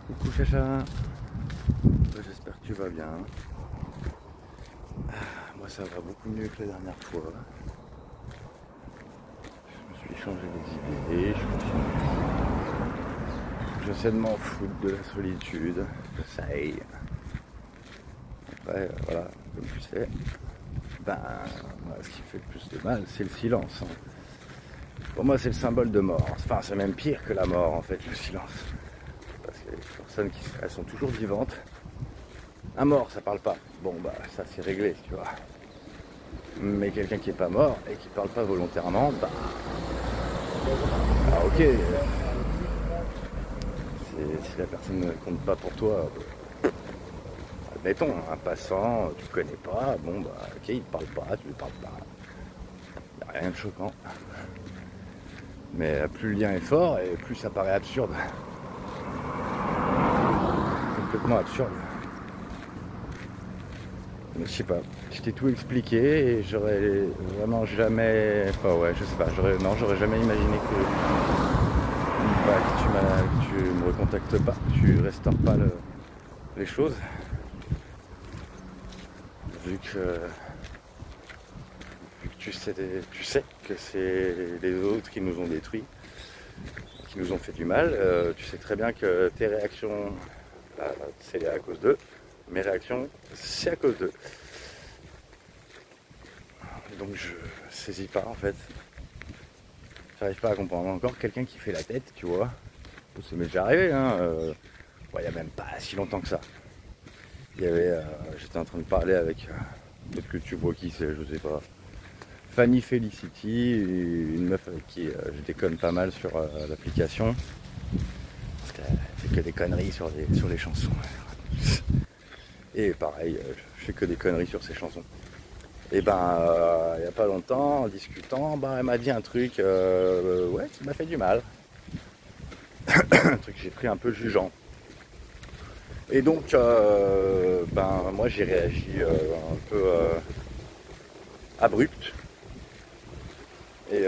Coucou Chacha, j'espère que tu vas bien. Moi ça va beaucoup mieux que la dernière fois. Je me suis changé les idées, je continue. J'essaie de m'en foutre de la solitude, j'essaye. Après voilà, comme tu sais, ce qui fait le plus de mal c'est le silence. Pour moi c'est le symbole de mort, enfin c'est même pire que la mort en fait, le silence. Parce que les personnes elles sont toujours vivantes. Un mort ça parle pas, bon ça c'est réglé tu vois. Mais quelqu'un qui est pas mort et qui parle pas volontairement, ok, si la personne ne compte pas pour toi, admettons, un passant, tu le connais pas, ok, il te parle pas, tu lui parles pas. Y a rien de choquant. Mais plus le lien est fort et plus ça paraît absurde. Complètement absurde. Mais je sais pas, je t'ai tout expliqué et j'aurais vraiment jamais. Enfin ouais, je sais pas, j'aurais jamais imaginé que tu me recontactes pas, tu restaures pas les choses. Vu que tu sais que c'est les autres qui nous ont détruits, qui nous ont fait du mal, tu sais très bien que tes réactions, c'est à cause d'eux, mes réactions, c'est à cause d'eux. Donc je saisis pas en fait. J'arrive pas à comprendre encore quelqu'un qui fait la tête, tu vois. Ça m'est déjà arrivé, hein. Il y a même pas si longtemps que ça. J'étais en train de parler avec, peut-être que tu vois qui c'est, je sais pas. Fanny Felicity, une meuf avec qui je déconne pas mal sur l'application. Parce qu'elle fait que des conneries sur les chansons. Et pareil, je fais que des conneries sur ses chansons. Et il n'y a pas longtemps, en discutant, elle m'a dit un truc, ouais, ça m'a fait du mal. Un truc que j'ai pris un peu jugeant. Et donc, moi j'ai réagi un peu abrupt. Et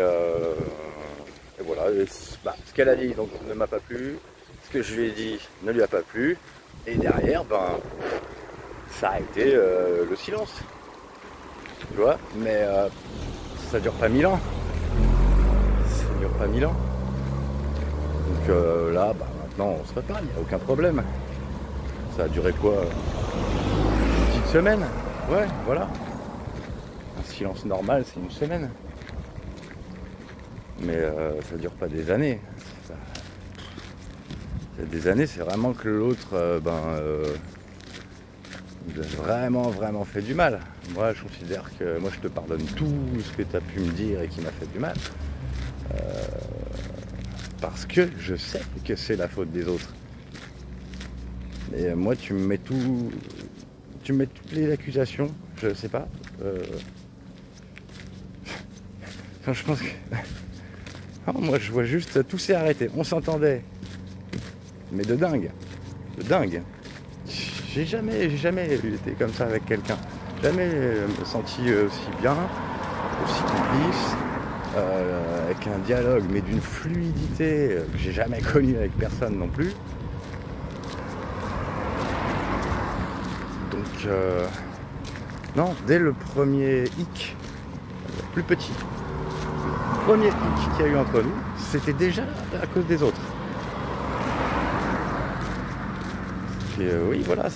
voilà, ce qu'elle a dit donc, ne m'a pas plu, ce que je lui ai dit ne lui a pas plu. Et derrière, ça a été le silence. Tu vois, mais ça dure pas 1000 ans. Ça dure pas 1000 ans. Donc là, maintenant on se prépare, il n'y a aucun problème. Ça a duré quoi? Une petite semaine? Ouais, voilà. Un silence normal, c'est une semaine. Mais ça dure pas des années. Des années, c'est vraiment que l'autre, il a vraiment fait du mal. Moi, je considère que je te pardonne tout ce que tu as pu me dire et qui m'a fait du mal. Parce que je sais que c'est la faute des autres. Et moi, tu me mets toutes les accusations, je sais pas. Enfin, je pense que... Non, moi, je vois juste, tout s'est arrêté. On s'entendait. Mais de dingue. De dingue. J'ai jamais été comme ça avec quelqu'un. Jamais me senti aussi bien, aussi complice, avec un dialogue, mais d'une fluidité que j'ai jamais connue avec personne non plus. Donc, non, dès le premier hic, le plus petit, le premier hic qu'il y a eu entre nous, c'était déjà à cause des autres. Et oui, voilà,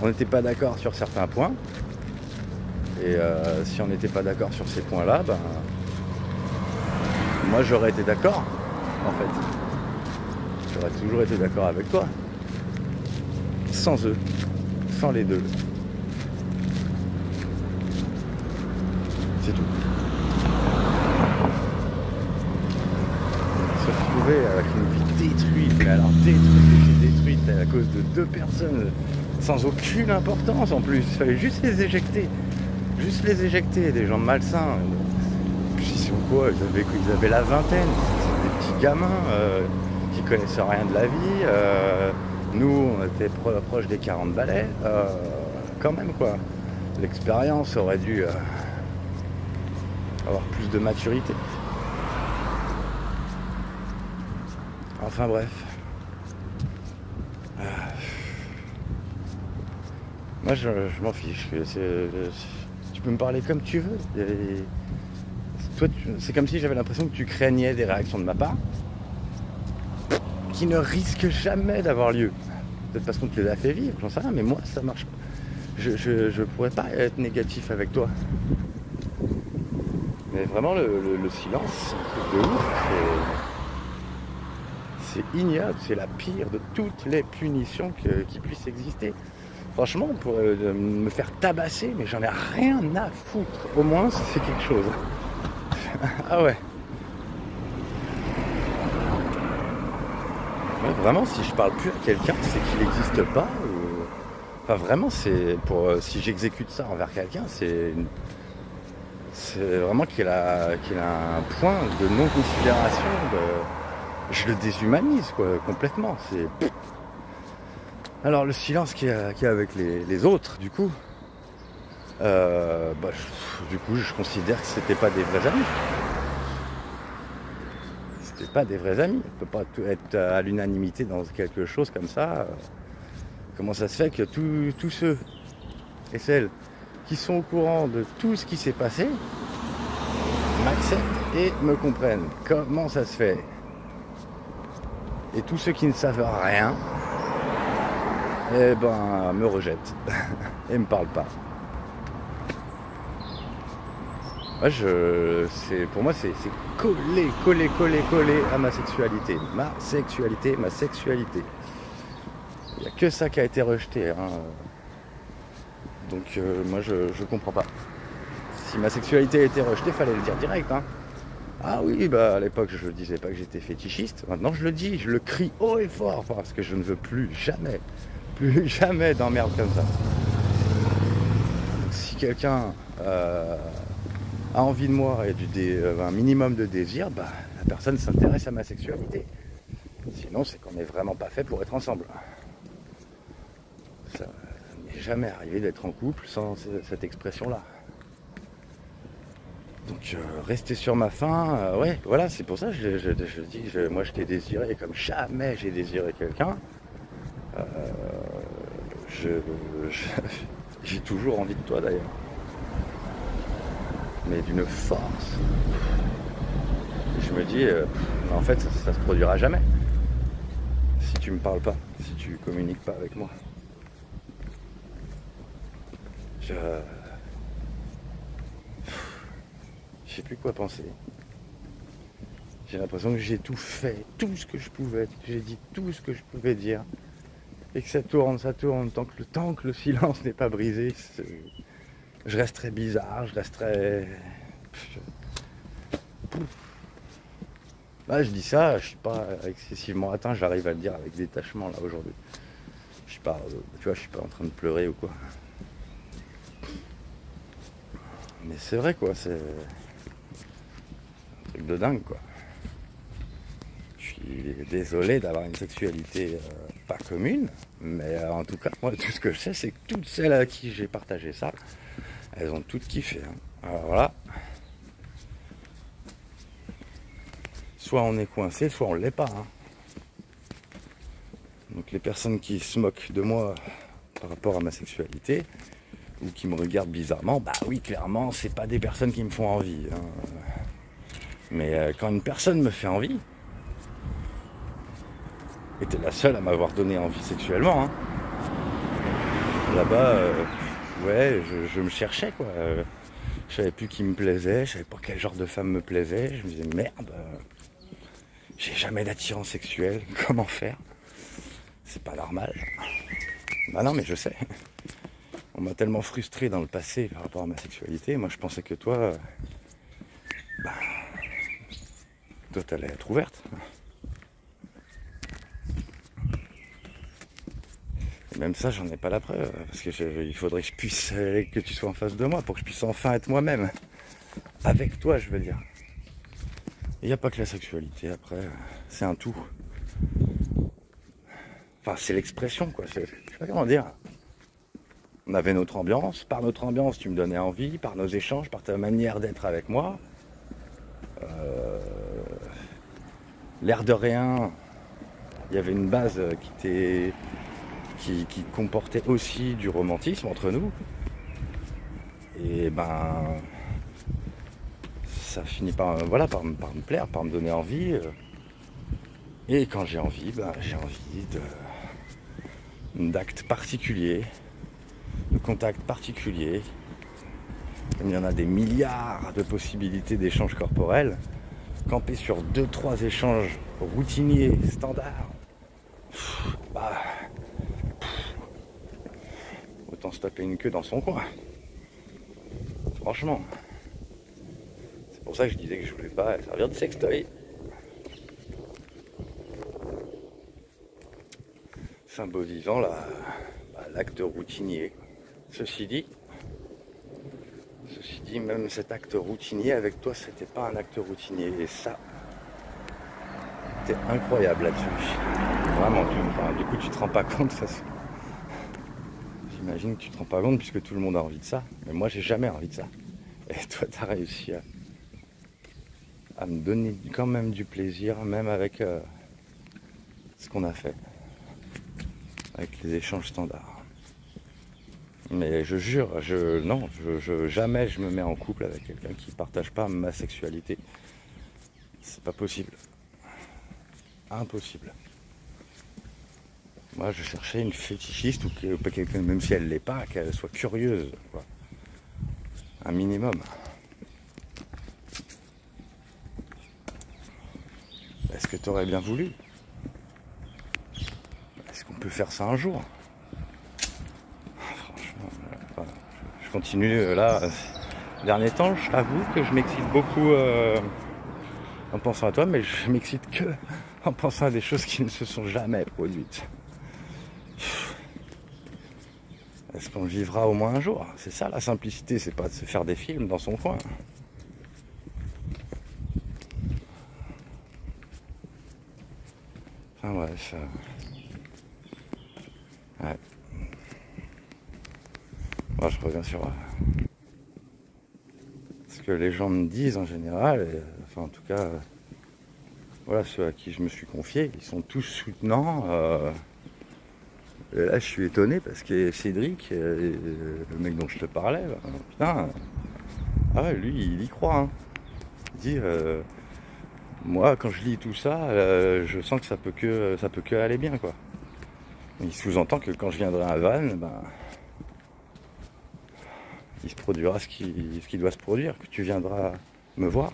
on n'était pas d'accord sur certains points. Et si on n'était pas d'accord sur ces points-là, moi j'aurais été d'accord, en fait. J'aurais toujours été d'accord avec toi. Sans eux, sans les deux. C'est tout. Se retrouver avec une vie détruite, mais alors détruite à cause de deux personnes sans aucune importance en plus. Il fallait juste les éjecter. Des gens malsains. Puis c'est quoi, ils avaient la vingtaine. C'était des petits gamins qui connaissaient rien de la vie. Nous, on était proche des 40 balais. Quand même quoi. L'expérience aurait dû avoir plus de maturité. Enfin bref. Moi je m'en fiche. Tu peux me parler comme tu veux. Toi, c'est comme si j'avais l'impression que tu craignais des réactions de ma part qui ne risquent jamais d'avoir lieu. Peut-être parce qu'on te les a fait vivre, j'en sais rien, mais moi ça marche pas. Je pourrais pas être négatif avec toi. Mais vraiment le silence, c'est un truc de ouf. C'est ignoble, c'est la pire de toutes les punitions qui puissent exister. Franchement, on pourrait me faire tabasser, mais j'en ai rien à foutre. Au moins, c'est quelque chose. Ah ouais. Ouais, vraiment, si je parle plus à quelqu'un, c'est qu'il n'existe pas. Enfin, vraiment, c'est pour si j'exécute ça envers quelqu'un, c'est vraiment qu'il a un point de non-considération. Je le déshumanise, quoi, complètement. Alors, le silence qu'il y a avec les autres, du coup, je considère que c'était pas des vrais amis. C'était pas des vrais amis. On peut pas être à l'unanimité dans quelque chose comme ça. Comment ça se fait que tous ceux et celles qui sont au courant de tout ce qui s'est passé m'acceptent et me comprennent? Comment ça se fait? Et tous ceux qui ne savent rien, eh ben, me rejettent et me parlent pas. Moi, pour moi, c'est collé à ma sexualité. Ma sexualité. Il n'y a que ça qui a été rejeté. Hein. Donc, moi, je comprends pas. Si ma sexualité a été rejetée, fallait le dire direct. Hein. Ah oui, bah à l'époque, je ne disais pas que j'étais fétichiste. Maintenant, je le dis, je le crie haut et fort parce que je ne veux plus jamais d'emmerde comme ça. Donc, si quelqu'un a envie de moi et un minimum de désir, bah, la personne s'intéresse à ma sexualité. Sinon, c'est qu'on n'est vraiment pas fait pour être ensemble. Ça n'est jamais arrivé d'être en couple sans cette expression-là. Donc, rester sur ma faim, ouais, voilà, c'est pour ça que je dis, moi je t'ai désiré comme jamais j'ai désiré quelqu'un. J'ai toujours envie de toi d'ailleurs. Mais d'une force. Et je me dis, en fait, ça se produira jamais. Si tu me parles pas, si tu communiques pas avec moi. Je sais plus quoi penser. J'ai l'impression que j'ai tout fait, tout ce que je pouvais. J'ai dit tout ce que je pouvais dire. Et que ça tourne. Tant que le silence n'est pas brisé, je resterai bizarre, je resterai... Là, je dis ça, je suis pas excessivement atteint, j'arrive à le dire avec détachement là aujourd'hui. Je suis pas, tu vois, je suis pas en train de pleurer ou quoi. Mais c'est vrai quoi, c'est un truc de dingue quoi. Je suis désolé d'avoir une sexualité pas commune, mais en tout cas, moi tout ce que je sais, c'est que toutes celles à qui j'ai partagé ça, elles ont toutes kiffé. Hein. Alors voilà. Soit on est coincé, soit on l'est pas. Hein. Donc les personnes qui se moquent de moi par rapport à ma sexualité, ou qui me regardent bizarrement, bah oui, clairement, c'est pas des personnes qui me font envie. Hein. Mais quand une personne me fait envie, et t'es la seule à m'avoir donné envie sexuellement, hein. Là-bas, ouais, je me cherchais quoi. Je savais plus qui me plaisait, je savais pas quel genre de femme me plaisait. Je me disais merde, j'ai jamais d'attirance sexuelle, comment faire? C'est pas normal. Bah non mais je sais. On m'a tellement frustré dans le passé par rapport à ma sexualité. Moi je pensais que toi, toi t'allais être ouverte. Et même ça j'en ai pas la preuve. Parce que il faudrait que que tu sois en face de moi pour que je puisse enfin être moi-même. Avec toi je veux dire. Il n'y a pas que la sexualité après, c'est un tout. Enfin c'est l'expression quoi, je sais pas comment dire. On avait notre ambiance, par notre ambiance tu me donnais envie, par nos échanges, par ta manière d'être avec moi. L'air de rien, il y avait une base qui comportait aussi du romantisme entre nous. Et ben ça finit par, voilà, par me plaire, par me donner envie. Et quand j'ai envie, j'ai envie d'actes particuliers, de contacts particuliers. Comme il y en a des milliards de possibilités d'échanges corporels, camper sur 2-3 échanges routiniers, standards, autant se taper une queue dans son coin. Franchement. C'est pour ça que je disais que je voulais pas servir de sextoy. C'est un beau vivant, l'acte routinier. Ceci dit, même cet acte routinier avec toi, c'était pas un acte routinier. Et ça, t'es incroyable là-dessus. Vraiment, du coup, tu te rends pas compte. J'imagine que tu te rends pas compte puisque tout le monde a envie de ça. Mais moi, j'ai jamais envie de ça. Et toi, t'as réussi à me donner quand même du plaisir, même avec ce qu'on a fait. Avec les échanges standards. Mais je jure, jamais je me mets en couple avec quelqu'un qui ne partage pas ma sexualité. C'est pas possible. Impossible. Moi, je cherchais une fétichiste ou quelqu'un, même si elle l'est pas, qu'elle soit curieuse, quoi. Un minimum. Est-ce que tu aurais bien voulu? Est-ce qu'on peut faire ça un jour? Franchement, je continue là. Dernier temps, je t'avoue que je m'excite beaucoup en pensant à toi, mais je m'excite que en pensant à des choses qui ne se sont jamais produites. Est-ce qu'on le vivra au moins un jour? C'est ça la simplicité, c'est pas de se faire des films dans son coin. Enfin bref. Ouais. Moi je reviens sur ce que les gens me disent en général, et, enfin en tout cas, voilà, ceux à qui je me suis confié, ils sont tous soutenants. Et là je suis étonné parce que Cédric, le mec dont je te parlais, putain, ah ouais, lui il y croit. Hein. Il dit, moi quand je lis tout ça, je sens que ça peut que aller bien, quoi. Il sous-entend que quand je viendrai à Vannes, il se produira ce qui doit se produire, que tu viendras me voir.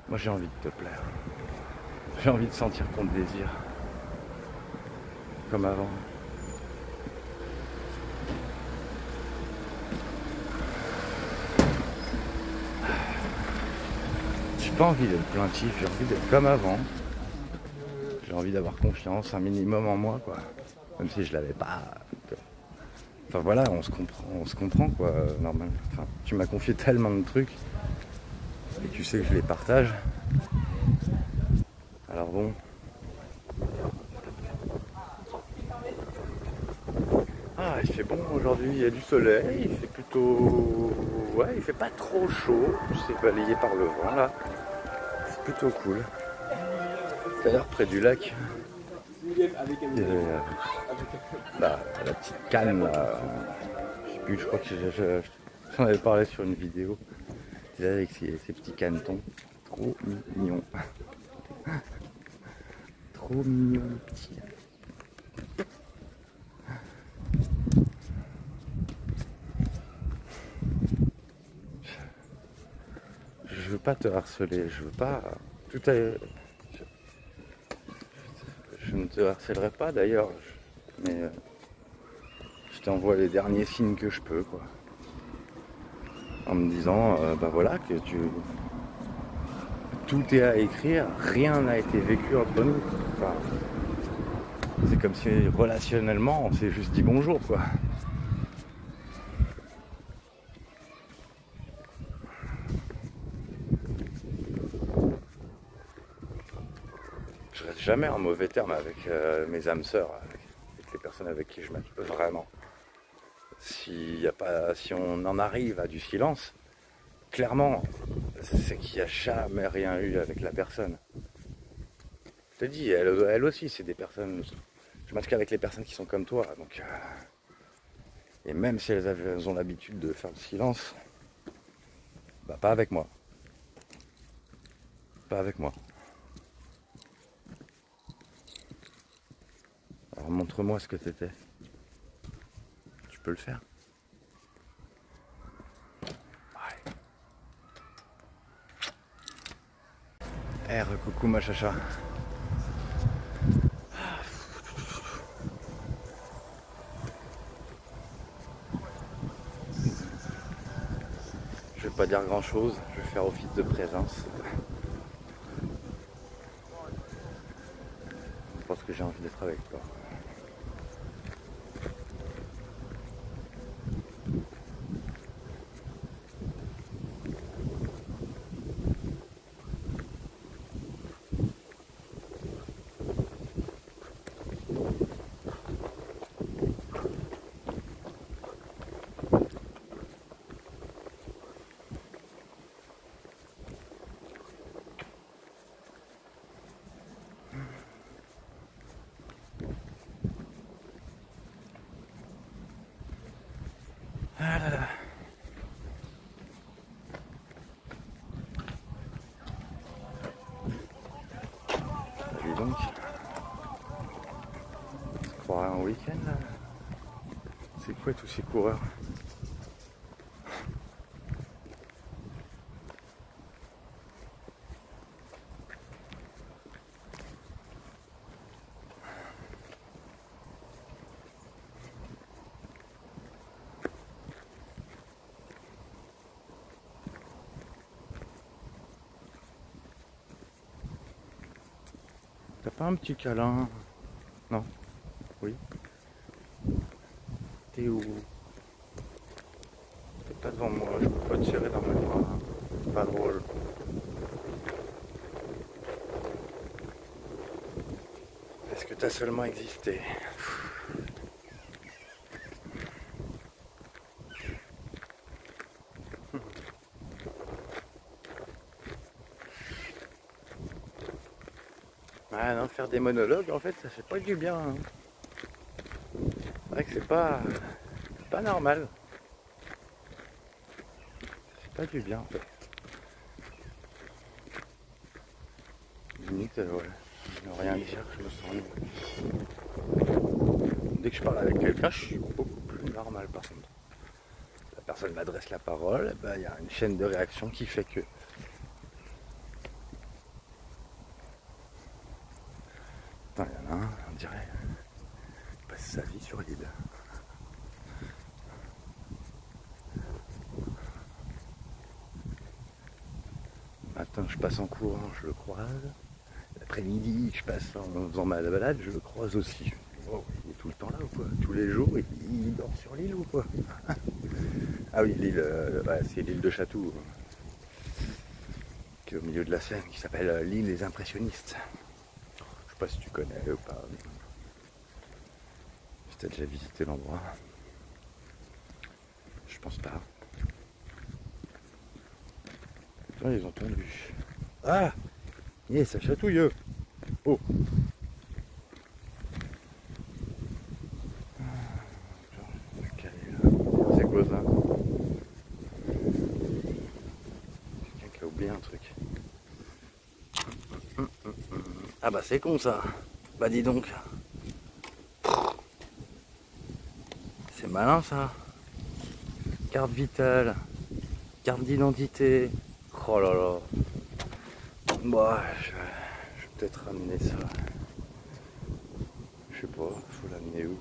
Moi j'ai envie de te plaire. J'ai envie de sentir ton désir. Comme avant. J'ai pas envie d'être plaintif, j'ai envie d'être comme avant. J'ai envie d'avoir confiance, un minimum en moi, quoi. Même si je l'avais pas. Enfin voilà, on se comprend quoi, normalement. Enfin, tu m'as confié tellement de trucs et tu sais que je les partage. Alors bon. Ah, il fait bon aujourd'hui, il y a du soleil, il fait plutôt. Ouais, il fait pas trop chaud, c'est balayé par le vent là. C'est plutôt cool. D'ailleurs près du lac, il y avait la petite canne là. Je sais plus, je crois que j'en avais parlé sur une vidéo. Avec ces petits canetons. Trop mignon. Trop mignon petit. Je veux pas te harceler, je veux pas. Je ne te harcèlerai pas d'ailleurs, mais je t'envoie les derniers signes que je peux, quoi. En me disant, voilà, que tout est à écrire, rien n'a été vécu entre nous. Enfin, c'est comme si relationnellement, on s'est juste dit bonjour, quoi. Je reste jamais en mauvais terme avec mes âmes sœurs, avec les personnes avec qui je m'aime, vraiment. Si on en arrive à du silence, clairement, c'est qu'il n'y a jamais rien eu avec la personne. Je te dis, elle aussi, c'est des personnes. Je match qu'avec les personnes qui sont comme toi. Donc, et même si elles ont l'habitude de faire le silence, bah pas avec moi. Pas avec moi. Alors montre-moi ce que t'étais. Tu peux le faire? Ouais. Coucou ma chacha. Je vais pas dire grand chose, je vais faire office de présence. Parce que j'ai envie d'être avec toi. Ah là là. Dis donc. On se croirait un week-end là. C'est quoi tous ces coureurs? T'as pas un petit câlin? Non? Oui? T'es où? T'es pas devant moi, je peux pas te serrer dans mes bras. C'est pas drôle. Est-ce que t'as seulement existé? Ah non, faire des monologues en fait ça fait pas du bien. Hein. C'est vrai que c'est pas normal. C'est pas du bien en fait. Limite, ouais. Ne rien dire, je me sens nul. Dès que je parle avec quelqu'un, je suis beaucoup plus normal par contre. La personne m'adresse la parole, il y a une chaîne de réaction qui fait que. Putain, il y en a un, on dirait. Il passe sa vie sur l'île. Matin, je passe en courant, je le croise. L'après-midi, je passe en faisant ma balade, je le croise aussi. Oh, il est tout le temps là ou quoi? Tous les jours, il dort sur l'île ou quoi? Ah oui, l'île, c'est l'île de Chatou, qui est au milieu de la Seine, qui s'appelle l'île des impressionnistes. Je sais pas si tu connais ou pas. Si t'as déjà visité l'endroit. Je pense pas. Putain, ils ont tendu. Ah! Yeah, ça chatouille. Oh! C'est quoi ça? Quelqu'un qui a oublié un truc. Ah bah c'est con ça. Bah dis donc. C'est malin ça. Carte vitale. Carte d'identité. Oh là là. Bah je vais peut-être ramener ça. Je sais pas, faut l'amener où?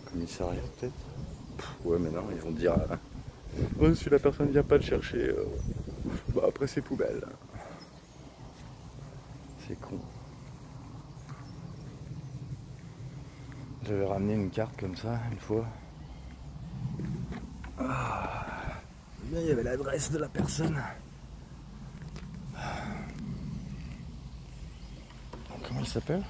Commissariat peut-être? Ouais mais non, ils vont dire oh, si la personne vient pas le chercher, bah après c'est poubelle. C'est con. J'avais ramené une carte comme ça une fois. Ah. Bien, il y avait l'adresse de la personne. Comment il s'appelle?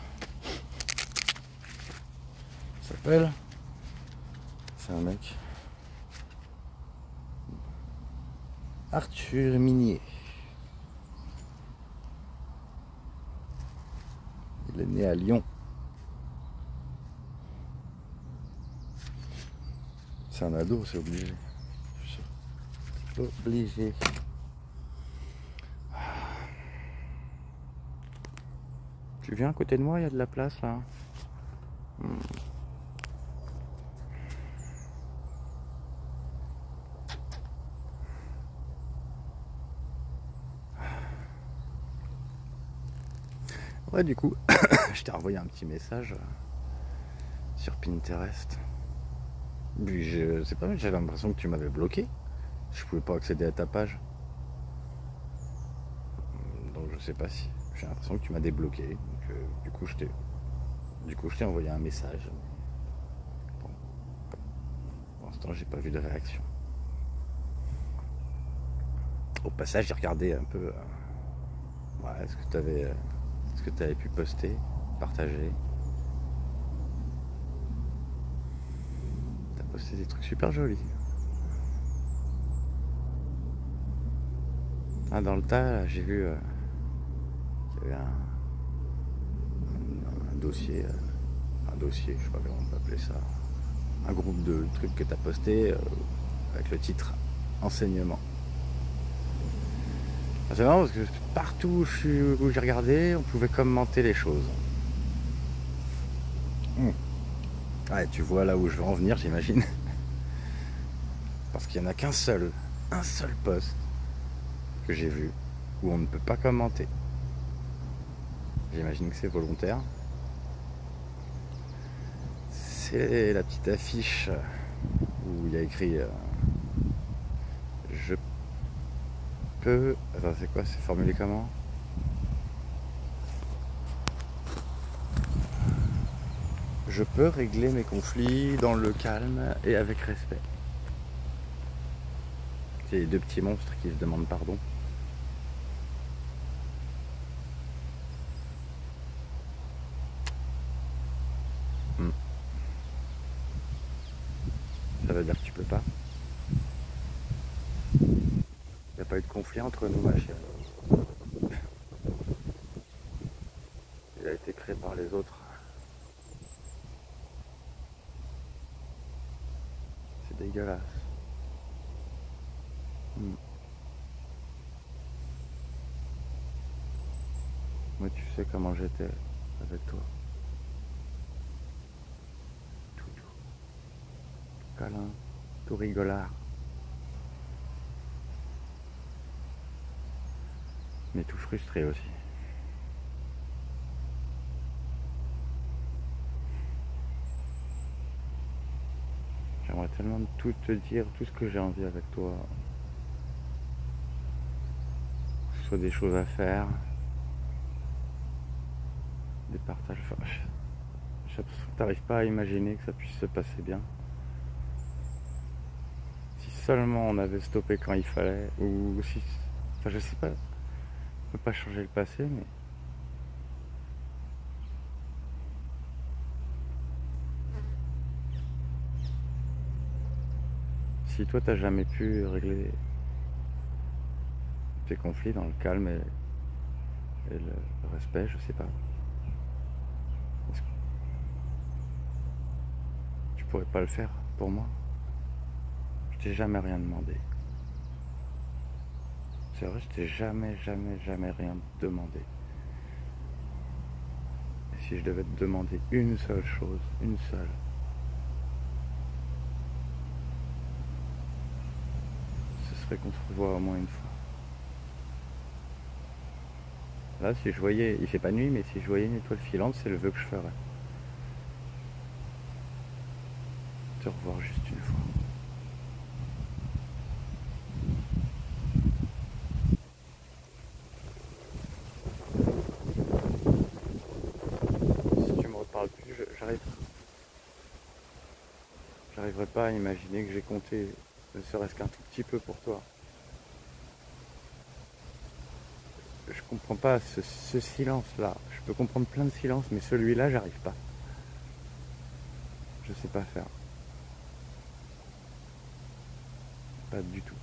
C'est un mec. Arthur Minier. Il est né à Lyon. C'est un ado, c'est obligé. Obligé. Tu viens à côté de moi, il y a de la place là. Ouais, du coup, je t'ai envoyé un petit message sur Pinterest. Puis je sais pas, j'ai l'impression que tu m'avais bloqué. Je pouvais pas accéder à ta page. Donc je sais pas si. J'ai l'impression que tu m'as débloqué. Donc, du coup, je t'ai envoyé un message. Bon, pour l'instant, j'ai pas vu de réaction. Au passage, j'ai regardé un peu ce que tu avais pu poster, partager. Tu as posté des trucs super jolis. Ah, dans le tas, j'ai vu qu'il y avait un dossier, je sais pas comment on peut appeler ça, un groupe de trucs que tu as posté avec le titre enseignement. C'est marrant parce que partout où j'ai regardé, on pouvait commenter les choses. Ouais, tu vois là où je veux en venir, j'imagine. Parce qu'il n'y en a un seul post que j'ai vu où on ne peut pas commenter. J'imagine que c'est volontaire. C'est la petite affiche où il y a écrit je peux... Attends, c'est quoi? C'est formulé comment? Je peux régler mes conflits dans le calme et avec respect. C'est les deux petits monstres qui se demandent pardon. Ça veut dire que tu peux pas. Il n'y a pas eu de conflit entre nous, ma chérie. Il a été créé par les autres. C'est dégueulasse. Moi, tu sais comment j'étais avec toi. Tout câlin, tout rigolard. Mais tout frustré aussi. J'aimerais tellement tout te dire, tout ce que j'ai envie avec toi. Que ce soit des choses à faire, des partages. Enfin, t'arrives pas à imaginer que ça puisse se passer bien. Si seulement on avait stoppé quand il fallait, ou si... Enfin, je sais pas. On peut pas changer le passé, mais... Si toi t'as jamais pu régler tes conflits dans le calme et le respect, je sais pas. Est-ce que tu pourrais pas le faire pour moi? Je t'ai jamais rien demandé. C'est vrai, je t'ai jamais rien demandé. Et si je devais te demander une seule chose, une seule, ce serait qu'on se revoie au moins une fois. Là, si je voyais, il fait pas nuit, mais si je voyais une étoile filante, c'est le vœu que je ferais. Te revoir juste une fois. Si tu me reparles plus, j'arriverai pas à imaginer que j'ai compté, ne serait-ce qu'un tout petit peu pour toi. Je comprends pas ce silence-là. Je peux comprendre plein de silences, mais celui-là, j'arrive pas. Je sais pas faire. Pas du tout.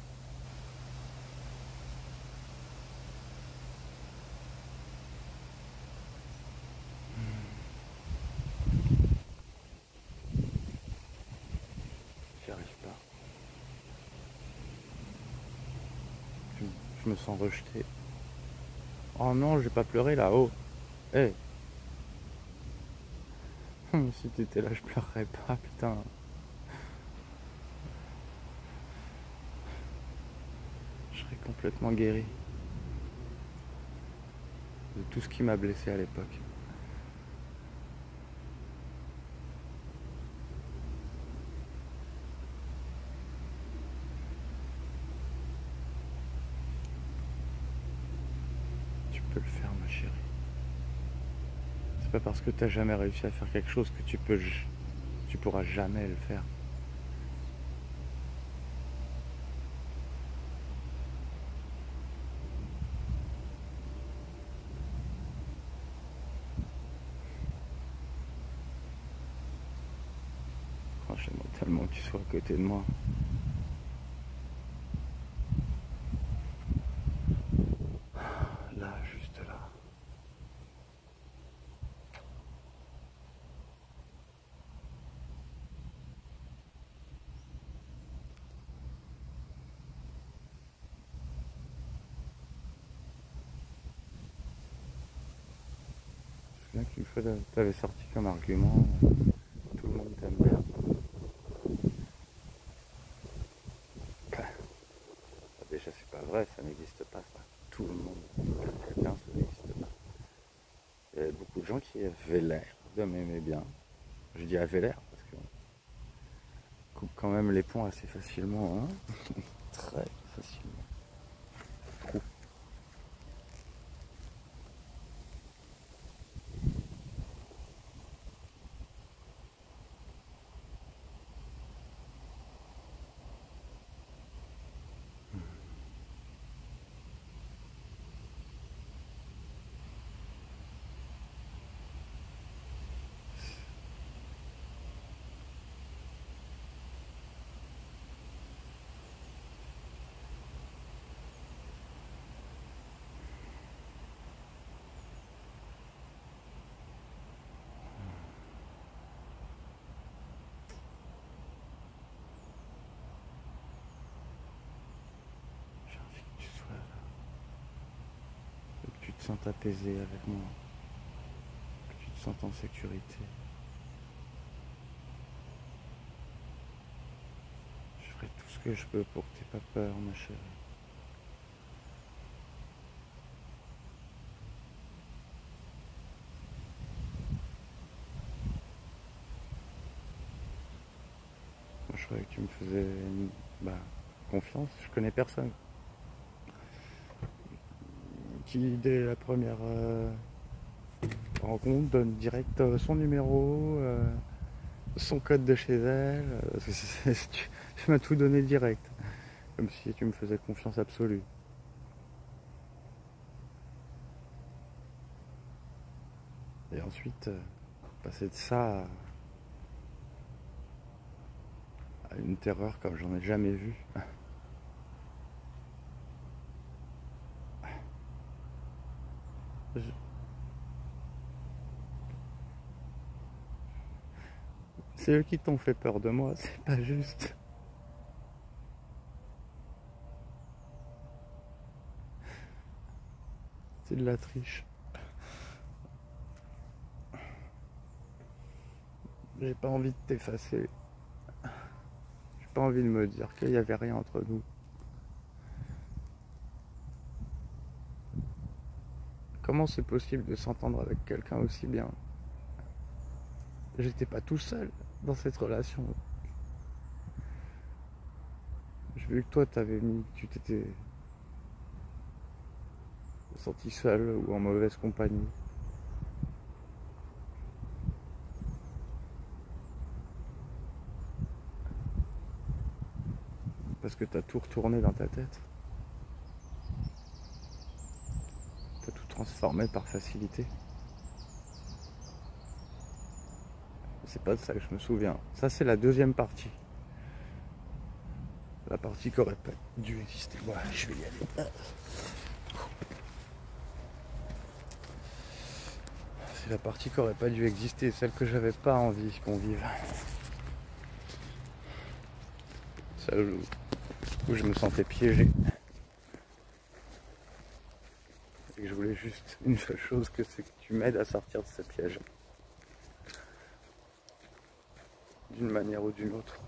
Je me sens rejeté. Oh non, j'ai pas pleuré là. Oh, hé. Hey. Si t'étais là, je pleurerais pas, putain. Je serais complètement guéri de tout ce qui m'a blessé à l'époque. Tu peux le faire, ma chérie. C'est pas parce que t'as jamais réussi à faire quelque chose que tu pourras jamais le faire. Franchement, tellement que tu sois à côté de moi. Là, juste là. Je me souviens qu'une fois, t'avais sorti comme argument, tout le monde t'aime bien. Déjà, c'est pas vrai, ça n'existe pas, ça. Tout le monde aime quelqu'un, ça n'existe pas. Il y avait beaucoup de gens qui avaient l'air de m'aimer bien. Je dis avait l'air parce qu'on coupe quand même les ponts assez facilement, hein. Très facilement. Trop. J'ai envie que tu sois là, que tu te sentes apaisé avec moi, que tu te sentes en sécurité. Je ferai tout ce que je peux pour que tu n'aies pas peur, ma chérie. Moi, je croyais que tu me faisais confiance. Je connais personne qui, dès la première rencontre, donne direct son numéro, son code de chez elle. Tu m'as tout donné direct. Comme si tu me faisais confiance absolue. Et ensuite, passer de ça à une terreur comme j'en ai jamais vu. C'est eux qui t'ont fait peur de moi, c'est pas juste. C'est de la triche. J'ai pas envie de t'effacer. J'ai pas envie de me dire qu'il n'y avait rien entre nous. Comment c'est possible de s'entendre avec quelqu'un aussi bien? J'étais pas tout seul dans cette relation. J'ai vu que toi tu t'étais senti seul ou en mauvaise compagnie. Parce que t'as tout retourné dans ta tête. T'as tout transformé par facilité. C'est pas de ça que je me souviens. Ça, c'est la deuxième partie. La partie qui aurait pas dû exister. Voilà, je vais y aller. C'est la partie qui aurait pas dû exister, celle que j'avais pas envie qu'on vive. Celle où je me sentais piégé. c'est que je voulais juste une seule chose, que c'est que tu m'aides à sortir de ce piège. D'une manière ou d'une autre.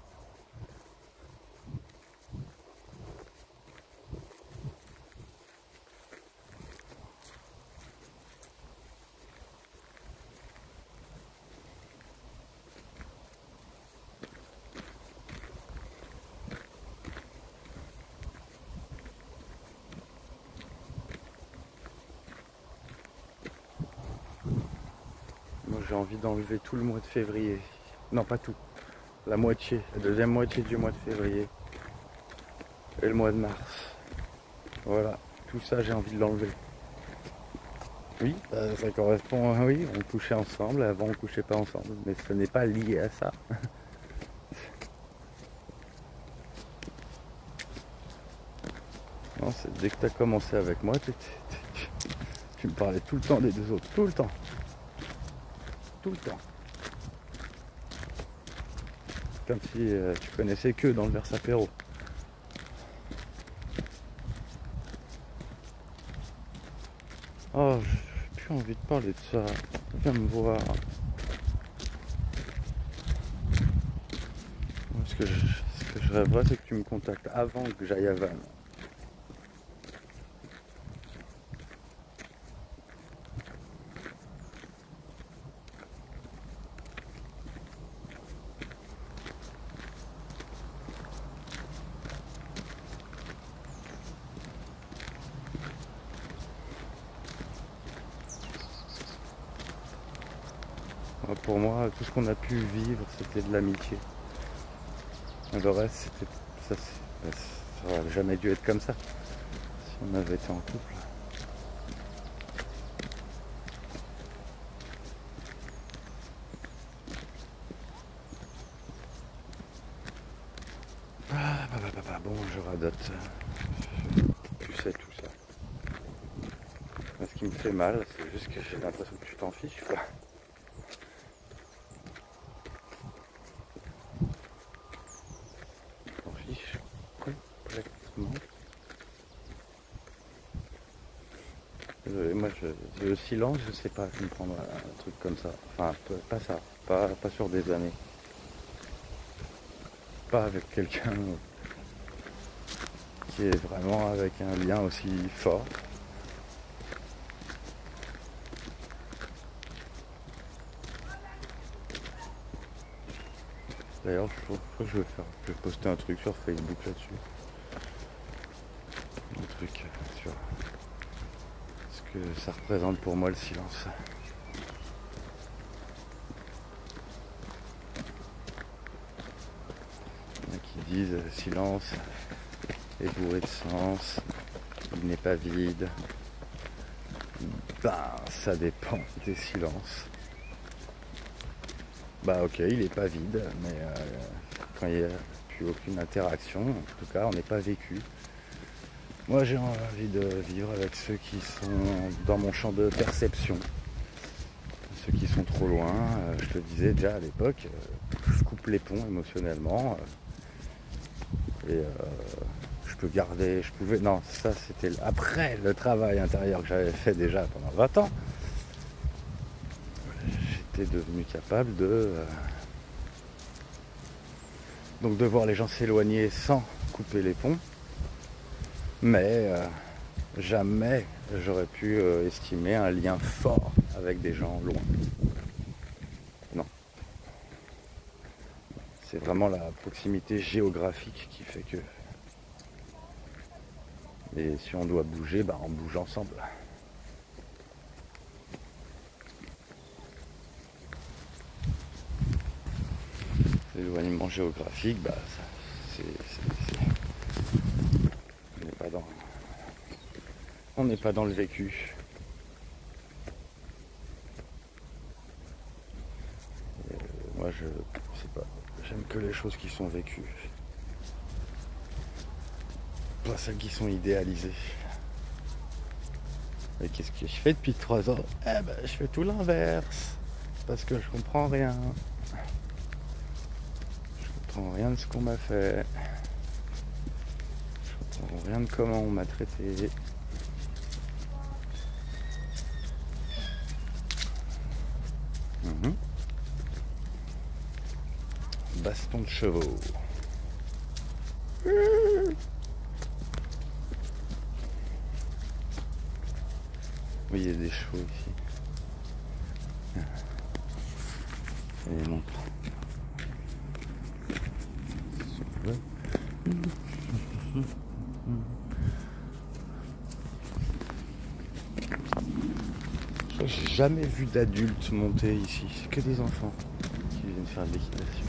Moi j'ai envie d'enlever tout le mois de février. Non, pas tout. La moitié, la deuxième moitié du mois de février. Et le mois de mars. Voilà, tout ça j'ai envie de l'enlever. Oui, ça correspond, oui, on couchait ensemble, avant on couchait pas ensemble, mais ce n'est pas lié à ça. Non, c'est dès que tu as commencé avec moi, tu me parlais tout le temps des deux autres, tout le temps. Tout le temps. Comme si tu connaissais que dans le Versapéro. Oh, j'ai plus envie de parler de ça. Viens me voir. Ce que je rêverais, c'est que tu me contactes avant que j'aille à Vannes. Pour moi, tout ce qu'on a pu vivre, c'était de l'amitié. Le reste, ça aurait jamais dû être comme ça si on avait été en couple. Bon, je radote. Tu sais tout ça. Mais ce qui me fait mal, c'est juste que j'ai l'impression que tu t'en fiches, quoi. Tu t'en fiches complètement. Moi, le silence, je sais pas comprendre un truc comme ça. Enfin, pas ça. Pas sur des années. Pas avec quelqu'un qui est vraiment avec un lien aussi fort. D'ailleurs, je crois que je vais poster un truc sur Facebook là-dessus. Un truc sur ce que ça représente pour moi le silence. Il y en a qui disent silence est bourré de sens, il n'est pas vide. Ben, ça dépend des silences. Bah ok, il n'est pas vide, mais quand il n'y a plus aucune interaction, en tout cas on n'est pas vécu. Moi j'ai envie de vivre avec ceux qui sont dans mon champ de perception. Ceux qui sont trop loin, je te disais déjà à l'époque, je coupe les ponts émotionnellement. Et je peux garder, je pouvais... Non, ça c'était après le travail intérieur que j'avais fait déjà pendant 20 ans. J'étais devenu capable donc de voir les gens s'éloigner sans couper les ponts, mais jamais j'aurais pu estimer un lien fort avec des gens loin. Non. C'est vraiment la proximité géographique qui fait que... Et si on doit bouger, bah on bouge ensemble. L'éloignement géographique, bah c'est... On n'est pas dans le vécu. Moi je sais pas, j'aime que les choses qui sont vécues. Pas celles qui sont idéalisées. Et qu'est-ce que je fais depuis 3 ans? Eh ben je fais tout l'inverse. Parce que je comprends rien. Je comprends rien de ce qu'on m'a fait. Je comprends rien de comment on m'a traité. baston de chevaux. Oui, il y a des chevaux ici. Et les montres. J'ai jamais vu d'adultes monter ici, c'est que des enfants qui viennent faire de l'équitation.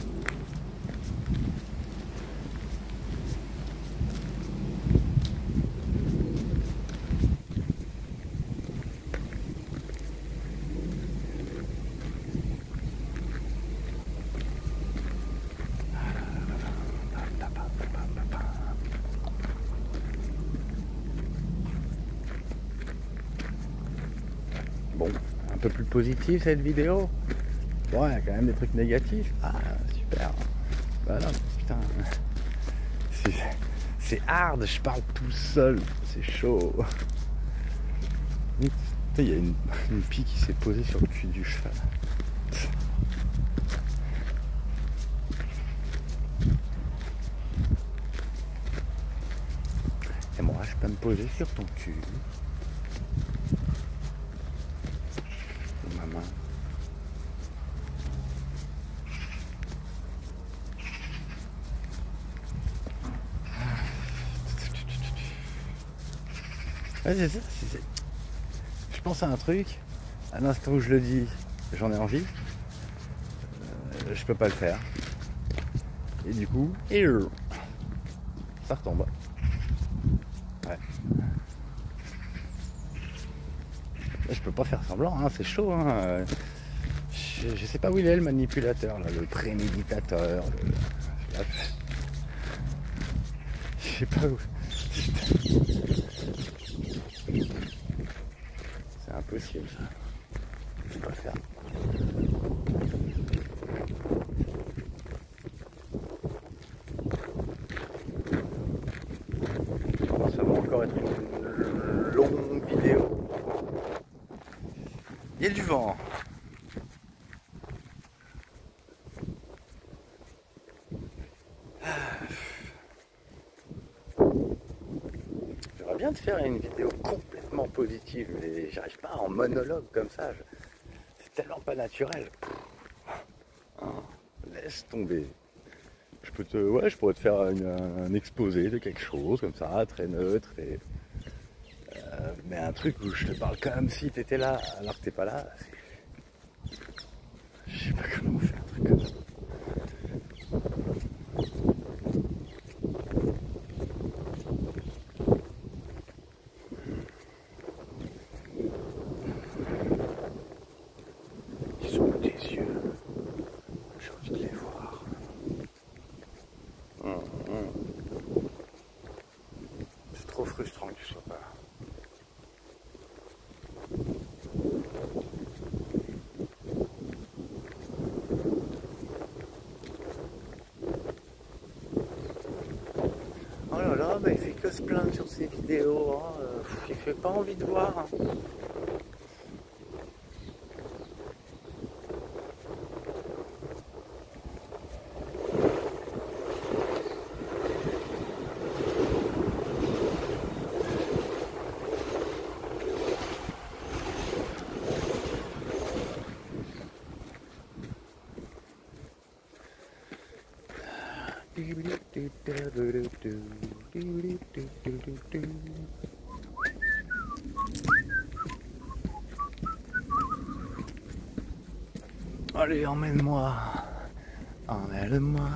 Bon, un peu plus positif cette vidéo. Bon, il y a quand même des trucs négatifs. Ah, super. Bah non, putain. C'est hard, je parle tout seul. C'est chaud. Il y a une pie qui s'est posée sur le cul du cheval. Et moi, je peux me poser sur ton cul. Ma main. Ouais, c'est ça. Je pense à un truc. À l'instant où je le dis, j'en ai envie. Je peux pas le faire. Et du coup, ça retombe. Ouais. Je peux pas faire semblant, hein, c'est chaud. Hein. Je sais pas où il est le manipulateur, là, le préméditateur. Je sais pas où. C'est impossible ça. Je peux pas faire. Ça va encore être une longue vidéo. Il y a du vent. J'aimerais bien te faire une vidéo complètement positive, mais j'arrive pas en monologue comme ça. C'est tellement pas naturel. Laisse tomber. Je pourrais te faire un exposé de quelque chose comme ça, très neutre, mais un truc où je te parle comme si t'étais là, alors que t'es pas là. Je sais pas comment faire un truc comme ça. Ils sont où tes yeux? J'ai envie de les voir. C'est trop frustrant que tu sois pas là. Oh là là, bah il fait que se plaindre sur ses vidéos, hein. Il fait pas envie de voir. Hein. Allez, emmène-moi, emmène-moi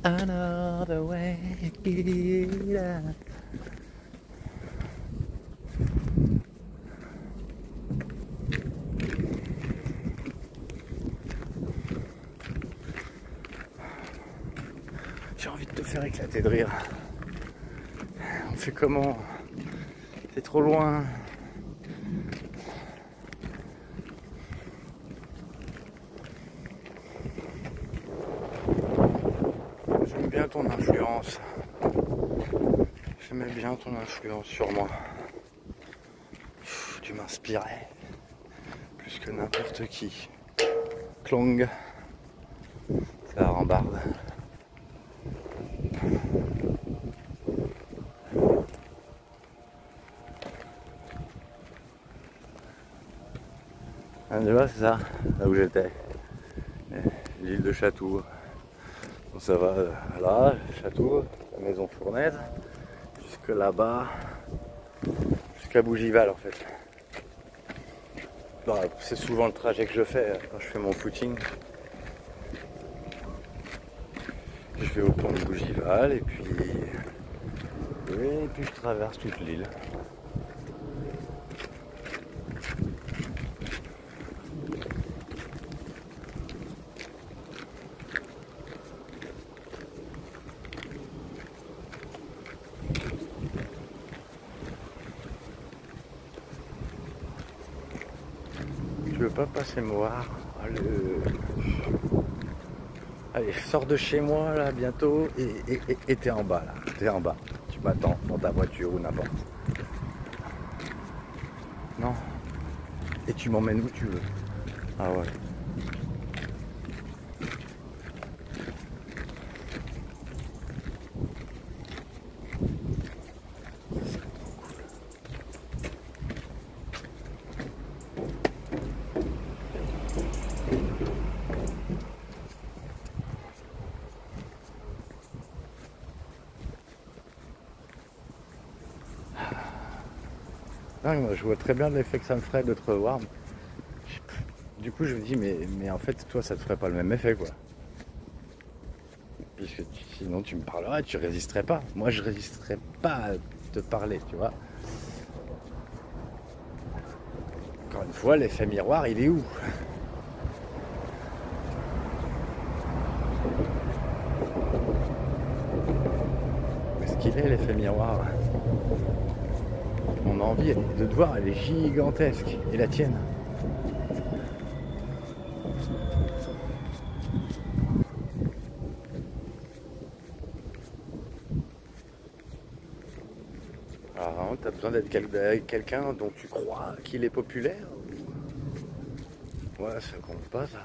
another way. J'ai envie de te faire éclater de rire. On fait comment? C'est trop loin. J'aime bien ton influence. J'aimais bien ton influence sur moi. Tu m'inspirais plus que n'importe qui. Clong, ça rembarde. Ah, tu vois, c'est ça, là où j'étais. L'île de Chatou. Bon, ça va là, Chatou, la maison Fournaise, jusque là-bas, jusqu'à Bougival en fait. Bon, c'est souvent le trajet que je fais quand je fais mon footing. Je vais au pont de Bougival et puis je traverse toute l'île. Tu veux pas passer me voir? Allez, sors de chez moi là bientôt et t'es en bas là. T'es en bas. Tu m'attends dans ta voiture ou n'importe. Non. Et tu m'emmènes où tu veux. Ah ouais. Moi, je vois très bien l'effet que ça me ferait de te revoir. Du coup, je me dis, mais en fait, toi, ça te ferait pas le même effet, quoi. Puisque sinon, tu me parlerais, tu résisterais pas. Moi, je résisterais pas à te parler, tu vois. Encore une fois, l'effet miroir, il est où? Où est-ce qu'il est, l'effet miroir? Mon envie de te voir, elle est gigantesque. Et la tienne? Alors, t'as besoin d'être avec quelqu'un dont tu crois qu'il est populaire? Ouais, ça compte pas, ça.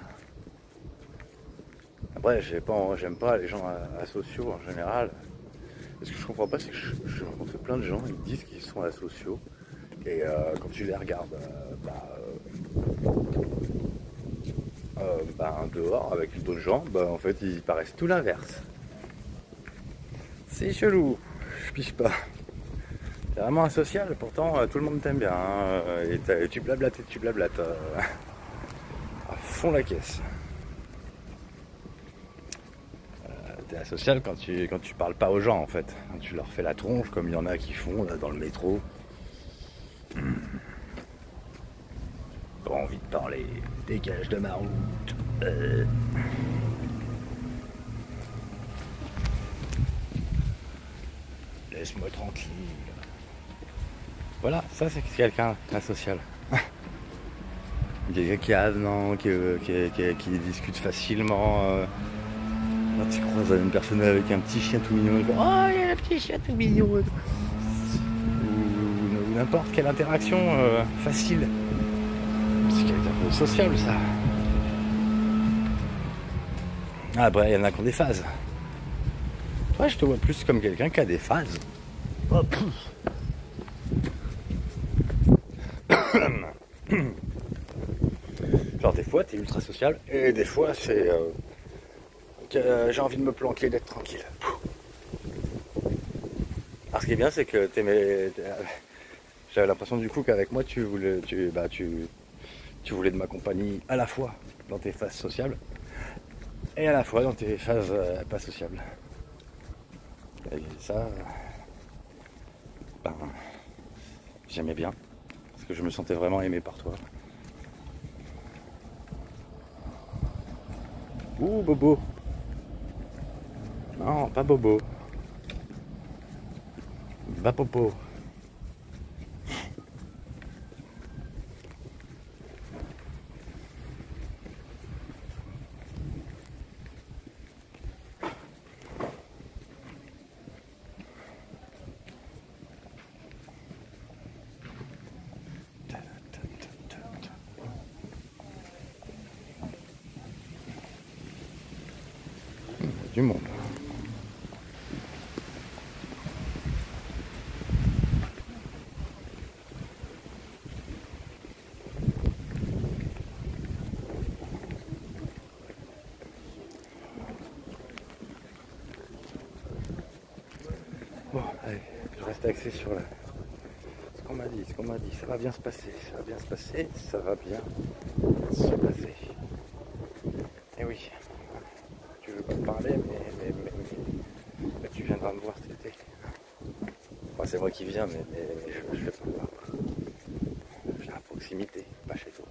Après, j'aime pas les gens asociaux en général. Ce que je comprends pas, c'est que je rencontre plein de gens, ils disent qu'ils sont asociaux. Et quand tu les regardes dehors avec d'autres gens, en fait ils paraissent tout l'inverse. C'est chelou, je piche pas. T'es vraiment asocial, pourtant tout le monde t'aime bien. Hein, et tu blablates à fond la caisse. T'es asocial quand tu parles pas aux gens en fait. Quand tu leur fais la tronche comme il y en a qui font là dans le métro. Pas envie de parler, dégage de ma route. Laisse-moi tranquille. Voilà, ça c'est quelqu'un asocial. Quelqu'un qui est avenant, qui discute facilement. Quand tu croises une personne avec un petit chien tout mignon, oh il y a un petit chien tout mignon. Ou n'importe quelle interaction facile. C'est quelqu'un de sociable ça. Ah bah il y en a qui ont des phases. Toi je te vois plus comme quelqu'un qui a des phases. Oh, genre des fois t'es ultra sociable et des fois c'est j'ai envie de me planquer, d'être tranquille. Alors ce qui est bien c'est que j'avais l'impression du coup qu'avec moi tu voulais de ma compagnie à la fois dans tes phases sociables et à la fois dans tes phases pas sociables. Et ça, j'aimais bien parce que je me sentais vraiment aimé par toi. Ouh Bobo. Non, pas Bobo. Bapopo. Du monde. axé sur ce qu'on m'a dit, ça va bien se passer, ça va bien se passer, ça va bien se passer. Et oui, tu veux pas me parler, mais tu viendras me voir cet été. Enfin, c'est moi qui viens, mais je vais pas me voir. Je viens à proximité, pas chez toi.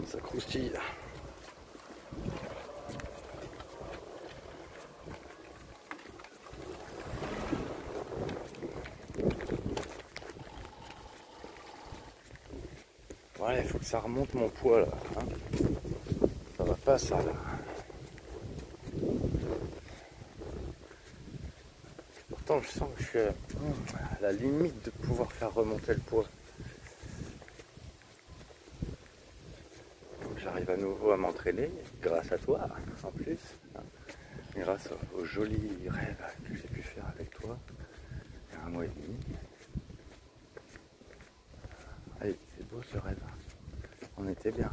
Ça croustille. Ouais, il faut que ça remonte mon poids là. Hein, ça va pas ça là. Pourtant je sens que je suis à la limite de pouvoir faire remonter le poids. J'arrive à nouveau à m'entraîner grâce à toi en plus. Grâce aux jolis rêves que j'ai pu faire avec toi il y a 1 mois et demi. Allez, c'est beau ce rêve. On était bien.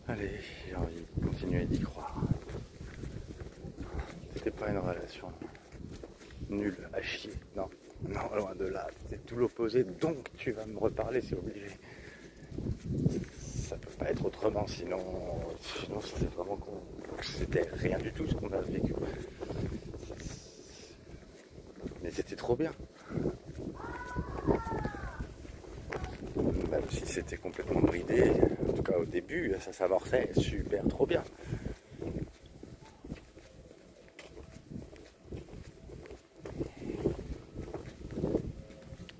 Allez, j'ai envie de continuer d'y croire. C'était pas une relation nulle, à chier. Non, non, loin de là. C'est tout l'opposé, donc tu vas me reparler, c'est obligé. Ça peut pas être autrement, sinon c'est vraiment que c'était rien du tout ce qu'on a vécu. Mais c'était trop bien. Même si c'était complètement bridé, en tout cas au début, ça s'amorçait super trop bien.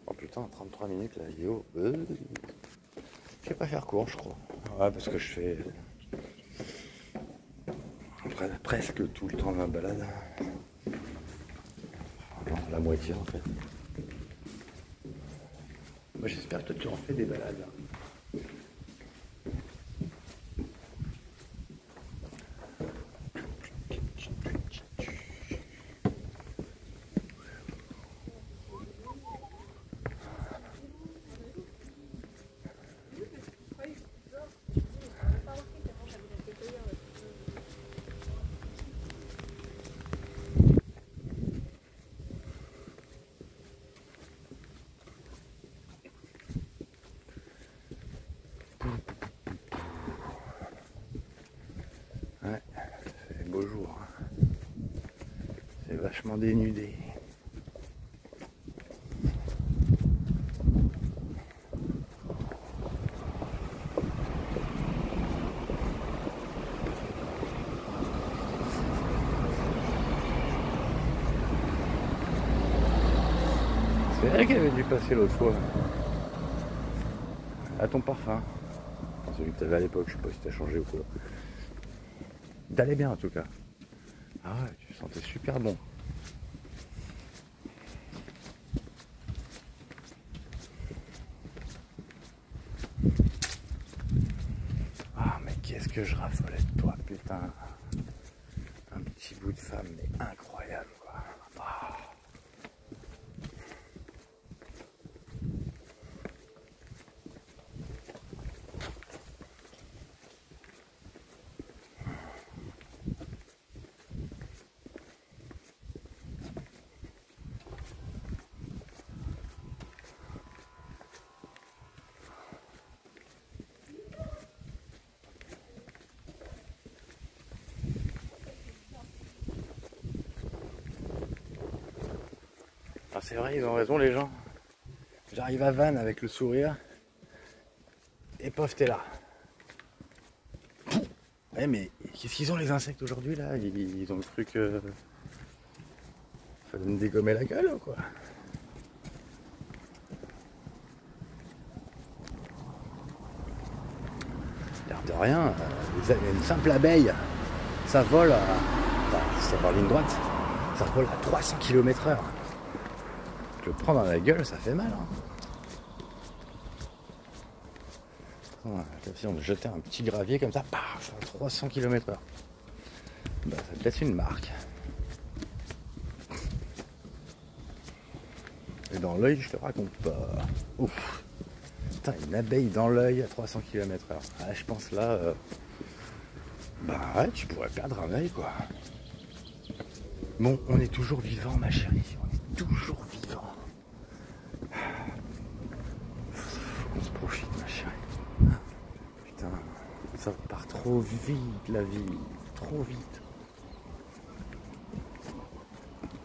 Oh putain, 33 minutes là, yo. Je vais pas faire court, je crois. Ouais, parce que je fais presque tout le temps de ma balade. Enfin, non, la moitié en fait. Moi j'espère que tu en fais des balades. Ouais, c'est beau jour. Hein. C'est vachement dénudé. C'est vrai qu'elle avait dû passer l'autre fois. À ton parfum. Celui que tu avais à l'époque, je sais pas si tu as changé ou quoi. T'allais bien en tout cas. Ah ouais, tu sentais super bon. Ah mais qu'est-ce que je raffolais de toi, putain. Un petit bout de femme, mais incroyable quoi. Ah. c'est vrai, ils ont raison les gens. J'arrive à Vannes avec le sourire. Et pof, t'es là. Ouais, mais qu'est-ce qu'ils ont les insectes aujourd'hui là? Ils ont le truc. Fallait me dégommer la gueule ou quoi? L'air de rien, une simple abeille, ça vole à. Enfin, si ça va en ligne droite, ça vole à 300 km/h. Je le prends dans la gueule, ça fait mal. Hein. Si on jetait un petit gravier comme ça, paf, à 300 km/h. Bah, ça te laisse une marque. Et dans l'œil, je te raconte pas. Ouf. Putain, une abeille dans l'œil à 300 km/h. Ah, je pense là, bah ouais, tu pourrais perdre un œil quoi. Bon, on est toujours vivant ma chérie, on est toujours vivant. Faut qu'on se profite ma chérie. Putain, ça part trop vite la vie, trop vite.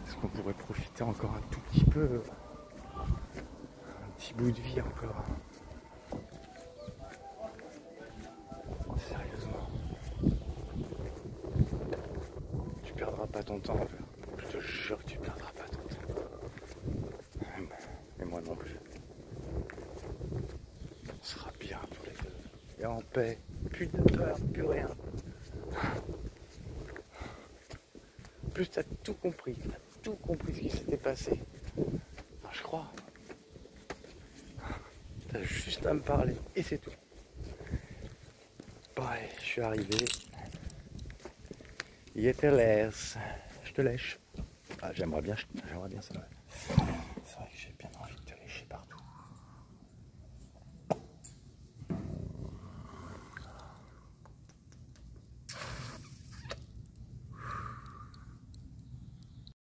Est-ce qu'on pourrait profiter encore un tout petit peu? Un petit bout de vie encore. Sérieusement. Tu perdras pas ton temps. Je te jure que tu perdras pas ton temps. Et moi non plus. On sera bien tous les deux. Et en paix. Plus de peur, plus rien. Plus t'as tout compris. T'as tout compris ce qui s'était passé. Enfin, je crois. T'as juste à me parler. Et c'est tout. Ouais, je suis arrivé. Il était laisse. Je te lèche. Ah, j'aimerais bien ça. Ouais. C'est vrai que j'ai bien